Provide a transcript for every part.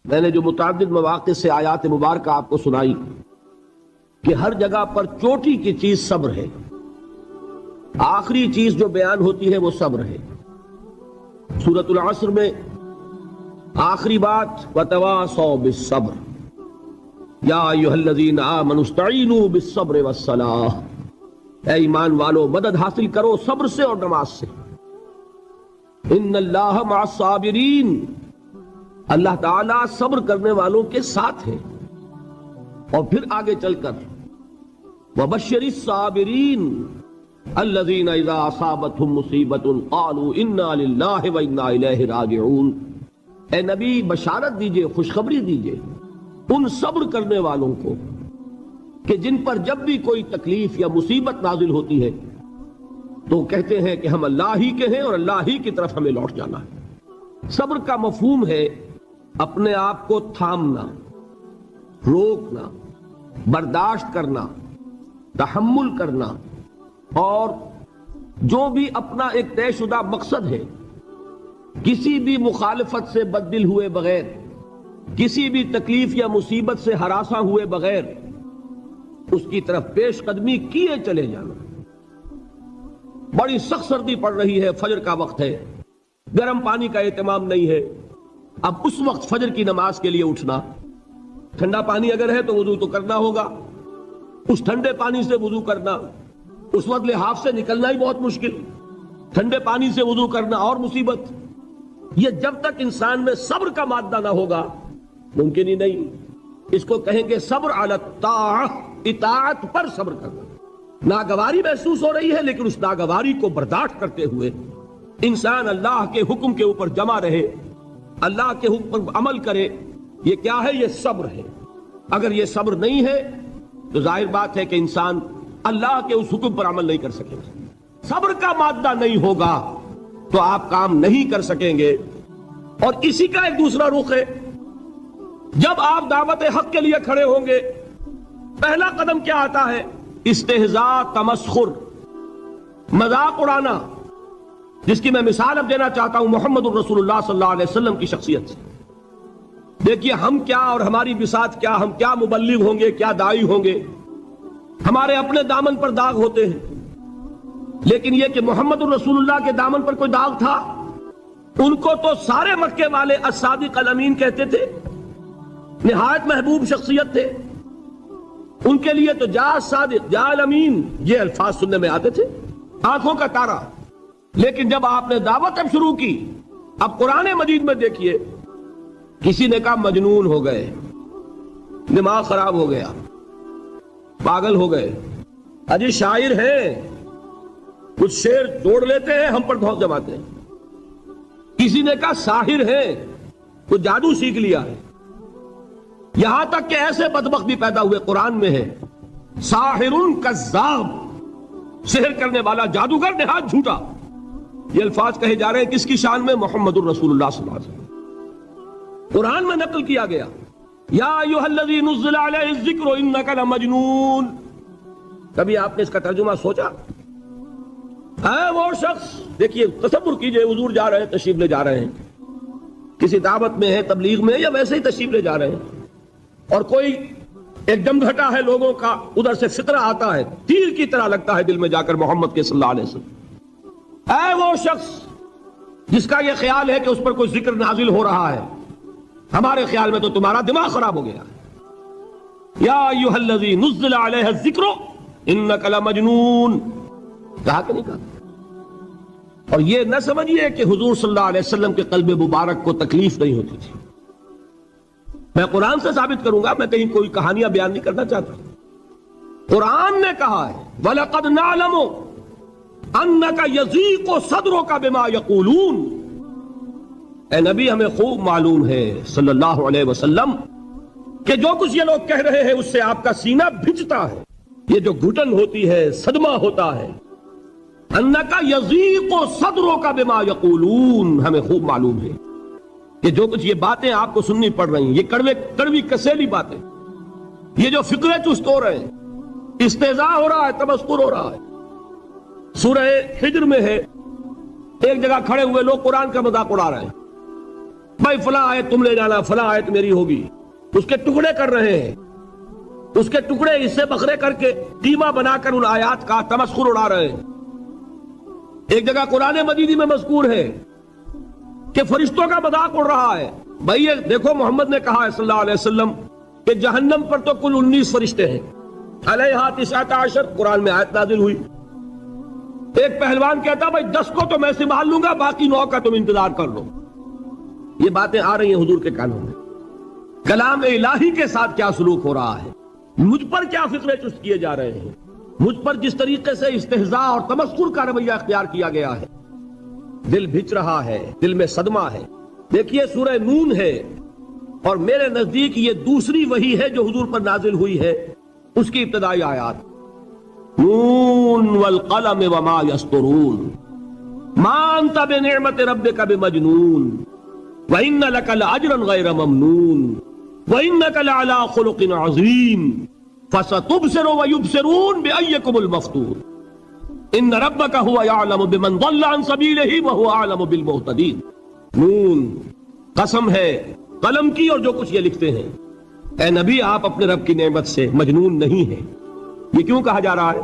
میں نے جو متعدد مواقع سے آیات مبارکہ آپ کو سنائی کہ ہر جگہ پر چوٹی کی چیز صبر ہے، آخری چیز جو بیان ہوتی ہے وہ صبر ہے۔ سورۃ العصر میں آخری بات وَتَوَاصَوْا بِالصَّبْرِ یا ایھا الذین آمنوا استعینوا بالصبر والصلاۃ، اے ایمان والو مدد حاصل کرو صبر سے اور نماز سے۔ ان اللہ مع الصابرین، اللہ تعالیٰ صبر کرنے والوں کے ساتھ ہے۔ اور پھر آگے چل کر وَبَشِّرِ الصَّابِرِينَ الَّذِينَ إِذَا أَصَابَتْهُمْ مُصِيبَةٌ قَالُوا إِنَّا لِلَّهِ وَإِنَّا إِلَيْهِ رَاجِعُونَ، اے نبی بشارت دیجئے، خوشخبری دیجئے ان صبر کرنے والوں کو کہ جن پر جب بھی کوئی تکلیف یا مصیبت نازل ہوتی ہے تو کہتے ہیں کہ ہم اللہ ہی کے ہیں اور اللہ ہی کی طرف ہمیں لوٹ جانا ہے۔ صبر کا مفہوم ہے اپنے آپ کو تھامنا، روکنا، برداشت کرنا، تحمل کرنا، اور جو بھی اپنا ایک طے شدہ مقصد ہے کسی بھی مخالفت سے بددل ہوئے بغیر، کسی بھی تکلیف یا مصیبت سے ہراساں ہوئے بغیر اس کی طرف پیش قدمی کیے چلے جانا۔ بڑی سخت سردی پڑ رہی ہے، فجر کا وقت ہے، گرم پانی کا اہتمام نہیں ہے، اب اس وقت فجر کی نماز کے لیے اٹھنا، ٹھنڈا پانی اگر ہے تو وضو تو کرنا ہوگا، اس ٹھنڈے پانی سے وضو کرنا، اس وقت لحاف سے نکلنا ہی بہت مشکل، ٹھنڈے پانی سے وضو کرنا اور مصیبت۔ یہ جب تک انسان میں صبر کا مادہ نہ ہوگا ممکن ہی نہیں۔ اس کو کہیں گے صبر علی الطاعہ، اطاعت پر صبر کرنا۔ ناگواری محسوس ہو رہی ہے لیکن اس ناگواری کو برداشت کرتے ہوئے انسان اللہ کے حکم کے اوپر جمع رہے، اللہ کے حکم پر عمل کرے۔ یہ کیا ہے؟ یہ صبر ہے۔ اگر یہ صبر نہیں ہے تو ظاہر بات ہے کہ انسان اللہ کے اس حکم پر عمل نہیں کر سکے گا۔ صبر کا مادہ نہیں ہوگا تو آپ کام نہیں کر سکیں گے۔ اور اسی کا ایک دوسرا رخ ہے، جب آپ دعوت حق کے لیے کھڑے ہوں گے پہلا قدم کیا آتا ہے؟ استہزاء، تمسخر، مذاق اڑانا، جس کی میں مثال اب دینا چاہتا ہوں محمد الرسول اللہ صلی اللہ علیہ وسلم کی شخصیت سے۔ دیکھیے ہم کیا اور ہماری بساط کیا، ہم کیا مبلغ ہوں گے، کیا داعی ہوں گے، ہمارے اپنے دامن پر داغ ہوتے ہیں، لیکن یہ کہ محمد الرسول اللہ کے دامن پر کوئی داغ تھا؟ ان کو تو سارے مکے والے الصادق الامین کہتے تھے، نہایت محبوب شخصیت تھے، ان کے لیے تو جا صادق، جا الامین، یہ الفاظ سننے میں آتے تھے، آنکھوں کا تارا۔ لیکن جب آپ نے دعوت اب شروع کی، اب قرآن مجید میں دیکھیے کسی نے کہا مجنون ہو گئے، دماغ خراب ہو گیا، پاگل ہو گئے، اجی شاعر ہیں، کچھ شعر توڑ لیتے ہیں، ہم پر بہت جماتے ہیں۔ کسی نے کہا ساحر ہیں، کچھ جادو سیکھ لیا ہے، یہاں تک کہ ایسے بدبخت بھی پیدا ہوئے، قرآن میں ہے ساحر کذاب، سحر کرنے والا جادوگر نہایت جھوٹا۔ یہ الفاظ کہے جا رہے ہیں کس کی شان میں؟ محمد الرسول اللہ صلی اللہ علیہ وسلم۔ قرآن میں نقل کیا گیا یا ایھا الذی نزل علیہ الذکر انک لمجنون۔ کبھی آپ نے اس کا ترجمہ سوچا؟ ہے وہ شخص، دیکھیے تصور کیجئے، حضور جا رہے ہیں، تشریف لے جا رہے ہیں، کسی دعوت میں ہے، تبلیغ میں، یا ویسے ہی تشریف لے جا رہے ہیں، اور کوئی ایک دم گھٹا ہے لوگوں کا، ادھر سے فطرہ آتا ہے، تیر کی طرح لگتا ہے دل میں جا کر محمد کے صلی اللہ علیہ وسلم۔ اے وہ شخص جس کا یہ خیال ہے کہ اس پر کوئی ذکر نازل ہو رہا ہے، ہمارے خیال میں تو تمہارا دماغ خراب ہو گیا ہے۔ یا ایھا الذی نزل علیہ الذکر انک لمجنون، کہا کہ نہیں کہا؟ اور یہ نہ سمجھیے کہ حضور صلی اللہ علیہ وسلم کے قلب مبارک کو تکلیف نہیں ہوتی تھی۔ میں قرآن سے ثابت کروں گا، میں کہیں کوئی کہانیاں بیان نہیں کرنا چاہتا۔ قرآن نے کہا ہے وَلَقَدْ نَعْلَمُ أَنَّكَ يَضِيقُ صَدْرُكَ بِمَا يَقُولُونَ، اے نبی ہمیں خوب معلوم ہے صلی اللہ علیہ وسلم کہ جو کچھ یہ لوگ کہہ رہے ہیں اس سے آپ کا سینہ بھجتا ہے، یہ جو گھٹن ہوتی ہے، صدمہ ہوتا ہے۔ انکا یضیق صدرک بما یقولون، ہمیں خوب معلوم ہے کہ جو کچھ یہ باتیں آپ کو سننی پڑ رہی ہیں، یہ کڑوی کسیلی باتیں، یہ جو فکرے چست ہو رہے ہیں، استہزاء ہو رہا ہے، تمسخر ہو رہا ہے۔ سورہ حجر میں ہے، ایک جگہ کھڑے ہوئے لوگ قرآن کا مذاق اڑا رہے ہیں، بھائی فلاں آیت تم لے جانا، فلاں آیت میری ہوگی، اس کے ٹکڑے کر رہے ہیں، اس کے ٹکڑے حصے بکھرے کر کے قیمہ بنا کر ان آیات کا تمسخر اڑا رہے ہیں۔ ایک جگہ قرآن مجید میں مذکور ہے کہ فرشتوں کا مذاق اڑ رہا ہے۔ بھائی یہ دیکھو محمد نے کہا ہے صلی اللہ علیہ وسلم کہ جہنم پر تو کل 19 فرشتے ہیں، علیہا 19 قرآن میں آیت نازل ہوئی۔ ایک پہلوان کہتا بھائی 10 کو تو میں سنبھال لوں گا، باقی 9 کا تم انتظار کر لو۔ یہ باتیں آ رہی ہیں حضور کے کانوں میں۔ کلام الہی کے ساتھ کیا سلوک ہو رہا ہے، مجھ پر کیا فکرے چست کیے جا رہے ہیں، مجھ پر جس طریقے سے استہزاء اور تمسخر کا رویہ اختیار کیا گیا ہے، دل بھچ رہا ہے، دل میں صدمہ ہے۔ دیکھیے سورہ نون ہے، اور میرے نزدیک یہ دوسری وحی ہے جو حضور پر نازل ہوئی ہے، اس کی ابتدائی آیات نون والقلم وما یسطرون ما انت بنعمت ربک بمجنون وَإِنَّ لَكَ لَأَجْرًا غَيْرَ مَمْنُونٍ وَإِنَّكَ لَعَلَىٰ خُلُقٍ عَظِيمٍ فَسَتُبْصِرُ وَيُبْصِرُونَ بِأَيِّكُمُ الْمَفْتُونُ إِنَّ رَبَّكَ هُوَ يَعْلَمُ بِمَنْ ضَلَّ عَنْ سَبِيلِهِ وَهُوَ أَعْلَمُ بِالْمُهْتَدِينَ۔ نون، قسم ہے قلم کی اور جو کچھ یہ لکھتے ہیں۔ اے نبی آپ اپنے رب کی نعمت سے مجنون نہیں ہیں۔ یہ کیوں کہا جا رہا ہے؟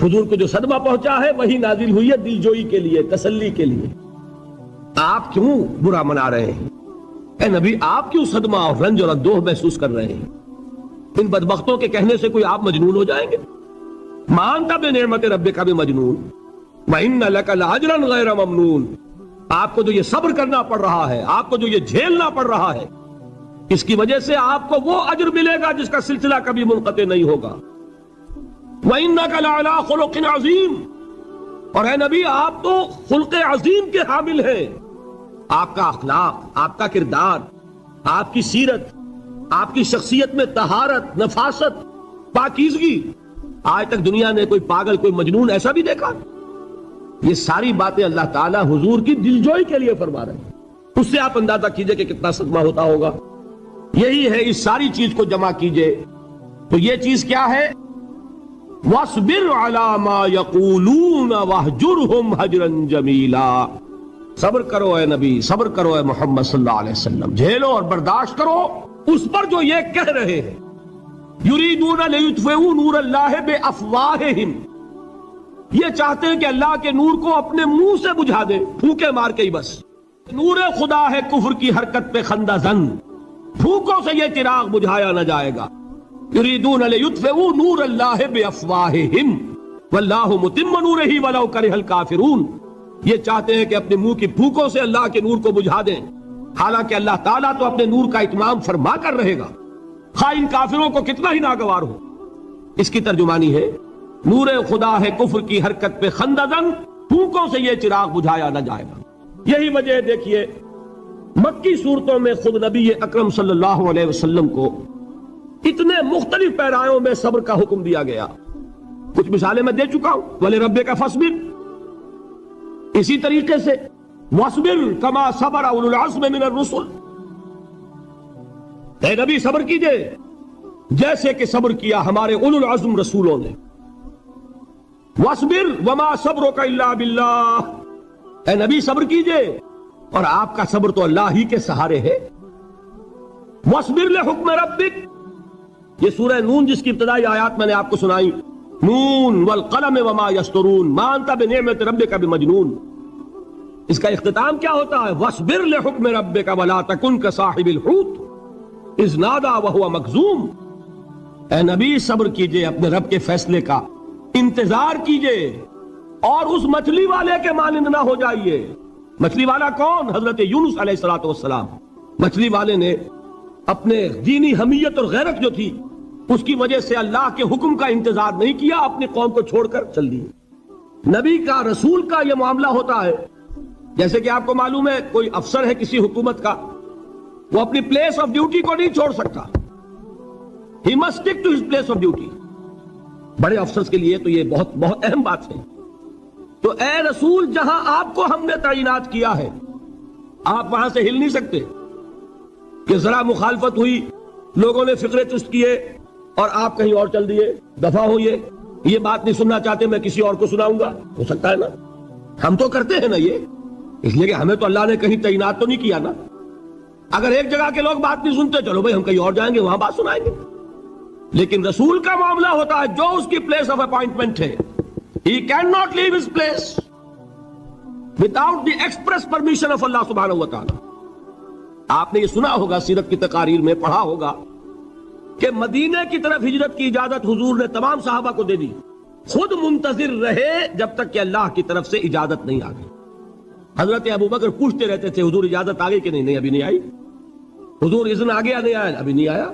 حضور کو جو صدمہ پہنچا ہے وہی نازل ہوئی ہے دلجوئی کے لیے، تسلی کے لیے۔ آپ کیوں برا منا رہے ہیں؟ اے نبی آپ کیوں صدمہ اور رنج اور اندوہ محسوس کر رہے ہیں؟ ان بدبختوں کے کہنے سے کوئی آپ مجنون ہو جائیں گے؟ مانتا بے نعمت ربک بمجنون وَإِنَّ لَكَ لَأَجْرًا غَيْرَ مَمْنُونٍ۔ آپ کو جو یہ صبر کرنا پڑ رہا ہے، آپ کو جو یہ جھیلنا پڑ رہا ہے، اس کی وجہ سے آپ کو وہ اجر ملے گا جس کا سلسلہ کبھی منقطع نہیں ہوگا۔ وَإِنَّكَ لَعَلَىٰ خُلُقٍ عَظِيمٍ، اور اے نبی آپ تو خلق عظیم کے حامل ہیں۔ آپ کا اخلاق، آپ کا کردار، آپ کی سیرت، آپ کی شخصیت میں طہارت، نفاست، پاکیزگی، آج تک دنیا نے کوئی پاگل، کوئی مجنون ایسا بھی دیکھا؟ یہ ساری باتیں اللہ تعالیٰ حضور کی دلجوئی کے لیے فرما رہے ہیں۔ اس سے آپ اندازہ کیجئے کہ کتنا صدمہ ہوتا ہوگا۔ یہی ہے، اس ساری چیز کو جمع کیجئے تو یہ چیز کیا ہے؟ وَاصْبِرْ عَلَىٰ مَا يَقُولُونَ وَاهْجُرْهُمْ هَجْرًا جَمِيلًا۔ صبر کرو اے نبی، صبر کرو اے محمد صلی اللہ علیہ وسلم، جھیلو اور برداشت کرو اس پر جو یہ کہہ رہے ہیں۔ یریدون لیطفئوا نور اللہ بافواہہم، یہ چاہتے ہیں کہ اللہ کے نور کو اپنے منہ سے بجھا دیں، پھونکے مار کے ہی بس۔ نور خدا ہے کفر کی حرکت پہ خندہ زن، پھونکوں سے یہ چراغ بجھایا نہ جائے گا۔ یریدون لیطفئوا نور اللہ بافواہہم واللہ متم نورہ ولو کرہ الکافرون، یہ چاہتے ہیں کہ اپنے منہ کی پھونکوں سے اللہ کے نور کو بجھا دیں، حالانکہ اللہ تعالیٰ تو اپنے نور کا اتمام فرما کر رہے گا، خواہ ان کافروں کو کتنا ہی ناگوار ہو۔ اس کی ترجمانی ہے نور خدا ہے کفر کی حرکت پہ خنددن، پھونکوں سے یہ چراغ بجھایا نہ جائے گا۔ یہی وجہ ہے، دیکھیے مکی صورتوں میں خود نبی اکرم صلی اللہ علیہ وسلم کو اتنے مختلف پیرایوں میں صبر کا حکم دیا گیا۔ کچھ مثالیں میں دے چکا ہوں، وَلِرَبِّكَ فَاصْبِرْ، اسی طریقے سے وَاصْبِرْ كَمَا صَبَرَ أُولُو الْعَزْمِ مِنَ الرُّسُلِ، اے نبی صبر کیجئے جیسے کہ صبر کیا ہمارے اولو العزم رسولوں نے۔ وَاصْبِرْ وَمَا صَبْرُكَ إِلَّا بِاللَّهِ، اے نبی صبر کیجئے اور آپ کا صبر تو اللہ ہی کے سہارے ہے۔ وَاصْبِرْ لِحُكْمِ رَبِّكَ، یہ سورہ نون جس کی ابتدائی آیات میں نے آپ کو سنائی، نون والقلم وما یسطرون ما انت بنعمت ربک بمجنون، اس کا اختتام کیا ہوتا ہے؟ وَاصْبِرْ لِحُكْمِ رَبِّكَ وَلَا تَكُنْ كَصَاحِبِ الْحُوتِ إِذْ نَادَىٰ وَهُوَ مَكْظُومٌ، اے نبی صبر کیجئے اپنے رب کے فیصلے کا، انتظار کیجئے اور اس مچھلی والے کے مانند نہ ہو جائیے۔ مچھلی والا کون؟ حضرت یونس علیہ السلام۔ مچھلی والے نے اپنے دینی حمیت اور غیرت جو تھی اس کی وجہ سے اللہ کے حکم کا انتظار نہیں کیا، اپنی قوم کو چھوڑ کر چل دیے۔ نبی کا، رسول کا یہ معاملہ ہوتا ہے، جیسے کہ آپ کو معلوم ہے کوئی افسر ہے کسی حکومت کا، وہ اپنی پلیس آف ڈیوٹی کو نہیں چھوڑ سکتا، he must stick to his place of duty. بڑے افسرز کے لیے تو یہ بہت بہت اہم بات ہے۔ تو اے رسول، جہاں آپ کو ہم نے تعینات کیا ہے آپ وہاں سے ہل نہیں سکتے کہ ذرا مخالفت ہوئی، لوگوں نے فکرے چست کیے اور آپ کہیں اور چل دیے، دفع ہوئیے، یہ بات نہیں سننا چاہتے میں کسی اور کو سناؤں گا، ہو سکتا ہے نا؟ ہم تو کرتے ہیں نا یہ، اس لیے کہ ہمیں تو اللہ نے کہیں تعینات تو نہیں کیا نا۔ اگر ایک جگہ کے لوگ بات نہیں سنتے چلو بھائی ہم کہیں اور جائیں گے وہاں بات سنائیں گے، لیکن رسول کا معاملہ ہوتا ہے جو اس کی پلیس آف اپوائنٹمنٹ ہے، he cannot leave his place without the express permission of اللہ سبحانہ و تعالی۔ آپ نے یہ سنا ہوگا، سیرت کی تقاریر میں پڑھا ہوگا کہ مدینے کی طرف ہجرت کی اجازت حضور نے تمام صحابہ کو دے دی، خود منتظر رہے جب تک کہ اللہ کی طرف سے اجازت نہیں آ گئی۔ حضرت ابوبکر پوچھتے رہتے تھے حضور اجازت آ گئی کہ نہیں، ابھی نہیں آئی۔ حضور اذن آ گیا نہیں آیا، ابھی نہیں آیا۔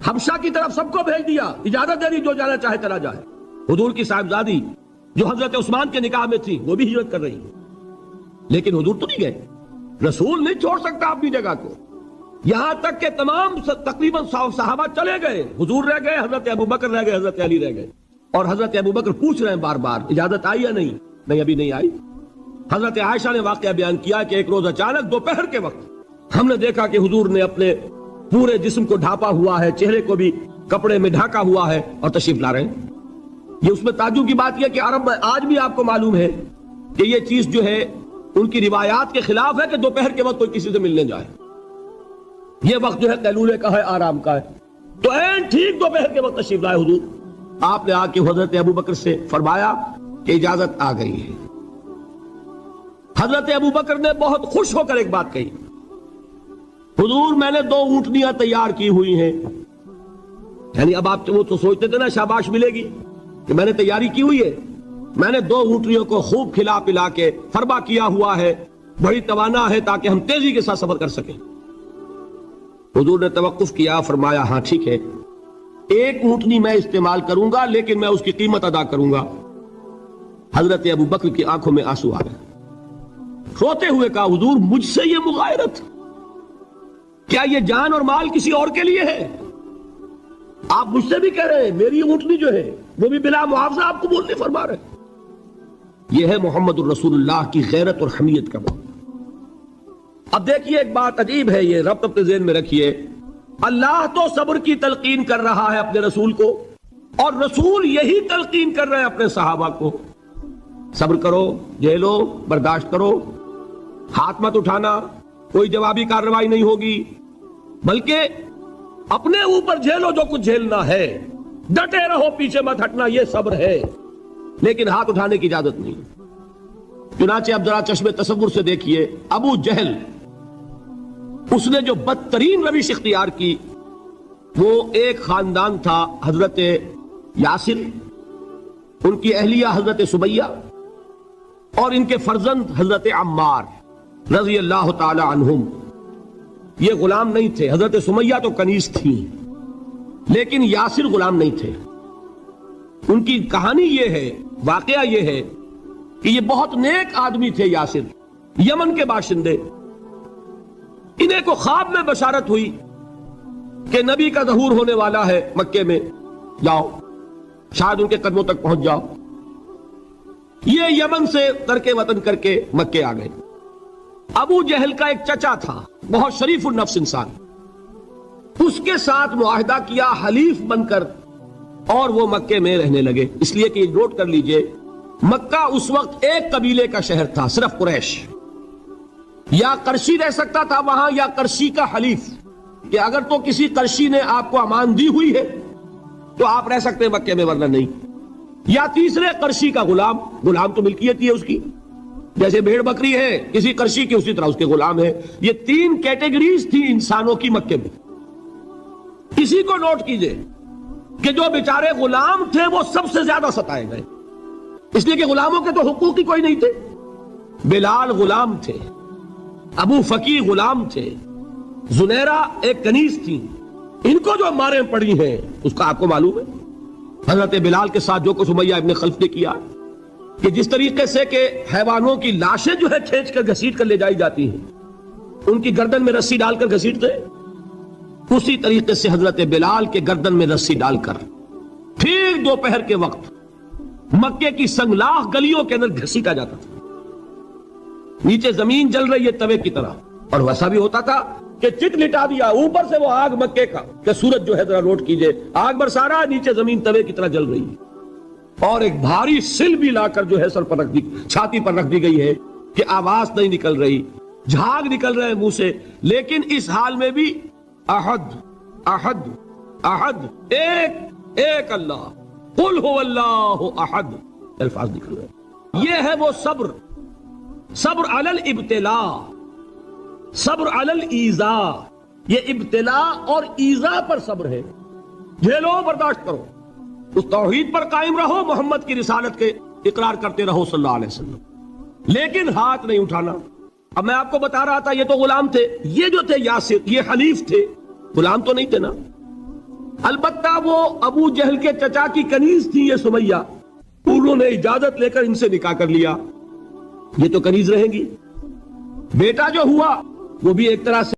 حبشہ کی طرف سب کو بھیج دیا، اجازت دے دی جو جانا چاہے چلا جائے۔ حضور کی صاحبزادی جو حضرت عثمان کے نکاح میں تھی وہ بھی ہجرت کر رہی، لیکن حضور تو نہیں گئے۔ رسول نہیں چھوڑ سکتا اپنی جگہ کو، یہاں تک کہ تمام تقریباً صحابہ چلے گئے، حضور رہ گئے، حضرت ابوبکر رہ گئے، حضرت علی رہ گئے، اور حضرت ابوبکر پوچھ رہے ہیں بار بار اجازت آئی یا نہیں؟ نہیں ابھی نہیں آئی۔ حضرت عائشہ نے واقعہ بیان کیا کہ ایک روز اچانک دوپہر کے وقت ہم نے دیکھا کہ حضور نے اپنے پورے جسم کو ڈھانپا ہوا ہے، چہرے کو بھی کپڑے میں ڈھانکا ہوا ہے اور تشریف لا رہے ہیں۔ یہ اس میں تعجب کی بات یہ کہ عرب میں آج بھی آپ کو معلوم ہے کہ یہ چیز جو ہے ان کی روایات کے خلاف ہے کہ دوپہر کے وقت کوئی کسی سے ملنے جائے۔ یہ وقت جو ہے قیلولے کا ہے، آرام کا ہے، تو این ٹھیک دوپہر کے وقت تشریف لائے حضور۔ آپ نے آ کے حضرت ابوبکر سے فرمایا کہ اجازت آ گئی ہے۔ حضرت ابوبکر نے بہت خوش ہو کر ایک بات کہی، حضور میں نے 2 اونٹنیاں تیار کی ہوئی ہیں۔ یعنی اب آپ وہ تو سوچتے تھے نا شاباش ملے گی کہ میں نے تیاری کی ہوئی ہے، میں نے 2 اونٹنیوں کو خوب کھلا پلا کے فربا کیا ہوا ہے، بڑی توانا ہے تاکہ ہم تیزی کے ساتھ سفر کر سکیں۔ حضور نے توقف کیا، فرمایا ہاں ٹھیک ہے، 1 اونٹنی میں استعمال کروں گا لیکن میں اس کی قیمت ادا کروں گا۔ حضرت ابوبکر کی آنکھوں میں آنسو آ گئے، روتے ہوئے کہا حضور مجھ سے یہ مغایرت، کیا یہ جان اور مال کسی اور کے لیے ہے؟ آپ مجھ سے بھی کہہ رہے ہیں میری اونٹنی جو ہے وہ بھی بلا معاوضہ آپ کو بولنے فرما رہے ہیں۔ یہ ہے محمد الرسول اللہ کی غیرت اور حمیت کا معاملہ۔ اب دیکھیے ایک بات عجیب ہے، یہ ربط اپنے ذہن میں رکھیے، اللہ تو صبر کی تلقین کر رہا ہے اپنے رسول کو، اور رسول یہی تلقین کر رہے ہیں اپنے صحابہ کو، صبر کرو، جھیلو، برداشت کرو، ہاتھ مت اٹھانا، کوئی جوابی کارروائی نہیں ہوگی، بلکہ اپنے اوپر جھیلو جو کچھ جھیلنا ہے، ڈٹے رہو، پیچھے مت ہٹنا، یہ صبر ہے، لیکن ہاتھ اٹھانے کی اجازت نہیں۔ چنانچہ اب ذرا چشم تصور سے دیکھیے، ابو جہل اس نے جو بدترین روش اختیار کی، وہ ایک خاندان تھا حضرت یاسر، ان کی اہلیہ حضرت سمیہ، اور ان کے فرزند حضرت عمار رضی اللہ تعالی عنہم۔ یہ غلام نہیں تھے، حضرت سمیہ تو کنیز تھی لیکن یاسر غلام نہیں تھے۔ ان کی کہانی یہ ہے، واقعہ یہ ہے کہ یہ بہت نیک آدمی تھے یاسر، یمن کے باشندے۔ انہیں کو خواب میں بشارت ہوئی کہ نبی کا ظہور ہونے والا ہے مکے میں، جاؤ شاید ان کے قدموں تک پہنچ جاؤ۔ یہ یمن سے ترک وطن کر کے مکے آ گئے۔ ابو جہل کا ایک چچا تھا، بہت شریف النفس انسان، اس کے ساتھ معاہدہ کیا حلیف بن کر، اور وہ مکے میں رہنے لگے۔ اس لیے کہ نوٹ کر لیجئے، مکہ اس وقت ایک قبیلے کا شہر تھا، صرف قریش۔ یا قرشی رہ سکتا تھا وہاں، یا قرشی کا حلیف، کہ اگر تو کسی قرشی نے آپ کو امان دی ہوئی ہے تو آپ رہ سکتے ہیں مکے میں، ورنہ نہیں۔ یا تیسرے قرشی کا غلام، غلام تو ملکیت ہی ہے اس کی، جیسے بھیڑ بکری ہے کسی قرشی کی، اسی طرح اس کے غلام ہے۔ یہ 3 کیٹیگریز تھی انسانوں کی مکے میں۔ اسی کو نوٹ کیجئے کہ جو بیچارے غلام تھے وہ سب سے زیادہ ستائے گئے، اس لیے کہ غلاموں کے تو حقوق ہی کوئی نہیں تھے۔ بلال غلام تھے، ابو فقی غلام تھے، زنیرہ ایک کنیز تھی، ان کو جو ماریں پڑی ہیں اس کا آپ کو معلوم ہے۔ حضرت بلال کے ساتھ جو کچھ امیہ ابن خلف نے کیا، کہ جس طریقے سے کہ حیوانوں کی لاشیں جو ہے کھینچ کر گھسیٹ کر لے جائی جاتی ہیں، ان کی گردن میں رسی ڈال کر گھسیٹتے، اسی طریقے سے حضرت بلال کے گردن میں رسی ڈال کر ٹھیک دوپہر کے وقت مکے کی سنگلاخ گلیوں کے اندر گھسیٹا جاتا تھا۔ نیچے زمین جل رہی ہے توے کی طرح، اور ویسا بھی ہوتا تھا کہ چت لٹا دیا، اوپر سے وہ آگ مکے کا، کہ سورج جو ہے ذرا نوٹ کیجئے، آگ برسا رہا، نیچے زمین توے کی طرح جل رہی ہے، اور ایک بھاری سل بھی لا کر جو ہے سر پر رکھ دی، چھاتی پر رکھ دی گئی ہے کہ آواز نہیں نکل رہی۔ جھاگ نکل رہے ہیں منہ سے، لیکن اس حال میں بھی احد احد احد، ایک ایک اللہ، قل هو اللہ احد، الفاظ نکل رہے ہیں۔ یہ ہے وہ صبر، صبر علی الابتلاء، صبر علی الایذاء، یہ ابتلاء اور ایذاء پر صبر ہے۔ جھیلو، برداشت کرو، اس توحید پر قائم رہو، محمد کی رسالت کے اقرار کرتے رہو صلی اللہ علیہ وسلم، لیکن ہاتھ نہیں اٹھانا۔ اب میں آپ کو بتا رہا تھا یہ تو غلام تھے، یہ جو تھے یاسر، یہ حلیف تھے، غلام تو نہیں تھے نا۔ البتہ وہ ابو جہل کے چچا کی کنیز تھی یہ سمیہ، انہوں نے اجازت لے کر ان سے نکاح کر لیا، یہ تو کنیز رہیں گی۔ بیٹا جو ہوا وہ بھی ایک طرح سے